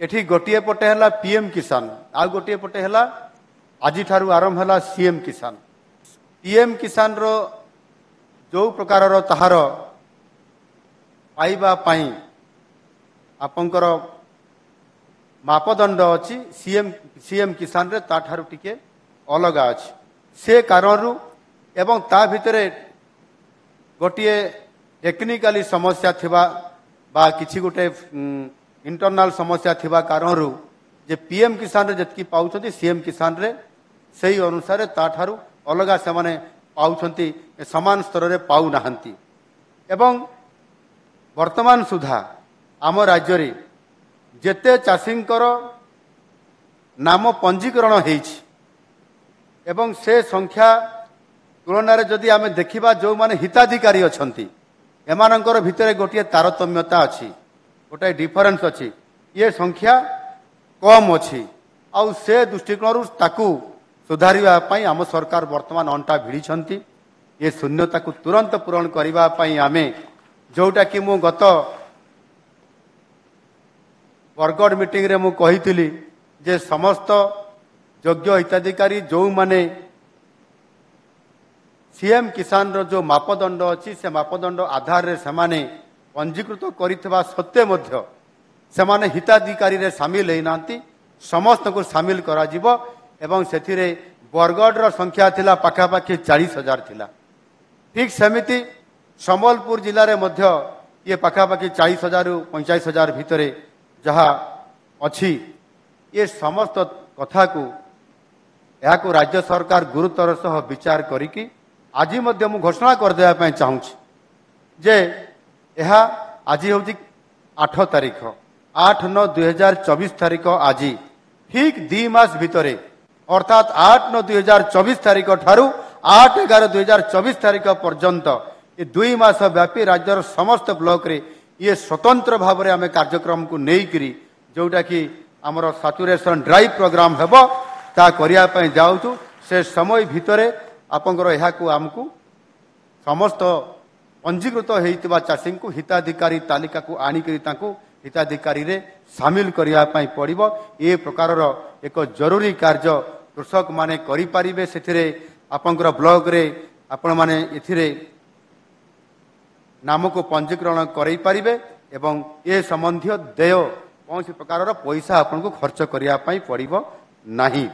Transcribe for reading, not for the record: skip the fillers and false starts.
एठी गोटे पटे है पीएम किसान आ गोटे पटे है आज आरंभ है सीएम किसान। पीएम किसान रो जो प्रकार ताहार पाइबा पाई आपंकर मापदंड अच्छी सीएम किसान रे ताठारु टिके अलग अच्छी से कारण एवं ता भितरे गोटे टेक्निकाली समस्या थिबा बा किछि गोटे इंटरनाल समस्या थिबा कारण जे पीएम किसान रे जतकी पाउछंती सीएम किसान रे सही अनुसार ताठारु अलगा से माने पाउछंती समान स्तर रे पाउ नाहंती। एवं वर्तमान सुधा आम राज्य रे जेते चाषींकर नाम पंजीकरण हेछि एवं से संख्या तुलन जदि आम देखा जो माने हिताधिकारी अच्छी एमानंकर भितरे गोटे तारतम्यता अच्छी गोटे डिफरेन्स अच्छी ये संख्या कम अच्छी आउ से दृष्टिकोण ताकू सुधारिबा पई आम सरकार वर्तमान अंटा भिड़ी ये शून्यता को तुरंत पूरण करने आम जोटा कि मु गत बरगढ़ मीटिंग रे मु कही जे समस्त योग्य हिताधिकारी जो माने सीएम किसान रो जो मापदंड अच्छी से मापदंड आधार रे समाने पंजीकृत करिथबा सत्वे मध्य समाने हिताधिकारी रे शामिल होइनांती समस्त को शामिल करा जिवो एवं सेथिरे बरगढ़ रो संख्या थिला पाखापाखि 40,000 थिला। ठीक सेमिति संबलपुर जिले रे मध्य ये पाखापाखि 40,000 रु 45,000 भितरे जहा अच्छी ये समस्त कथा को या को राज्य सरकार गुरुतर सह विचार करिकी आज मध्य मु घोषणा करदेवा चाहूँ जे यह आज हूँ 8 तारीख 8/9/2024 तारीख आज ठीक 2 मास भितर अर्थात 8/9/2024 तारीख ठारू 8/11/2024 तारीख पर्यंत ये 2 मास व्यापी राज्यर समस्त ब्लॉक रे ये स्वतंत्र भाव में आम कार्यक्रम को लेकर जोटा कि आमर सैचुरेशन ड्राइव प्रोग्राम हेबो ता करिया पय जाउछु से समय भितरे आपंकर यह को आमको समस्त पंजीकृत होइतिबा चाषी को हिताधिकारी तालिका को आनिकरी तांको हिताधिकारी रे शामिल करिया पय पड़िबो। ए प्रकार एक जरूरी कार्य कृषक माने करि पारिबे सेथिरे आपंकर ब्लॉक रे आपण माने एथिरे नाम को पंजीकरण करई पारिबे एवं ए संबंधी देय कौन प्रकार पैसा आपन को खर्च करिया पय पड़िबो नाही।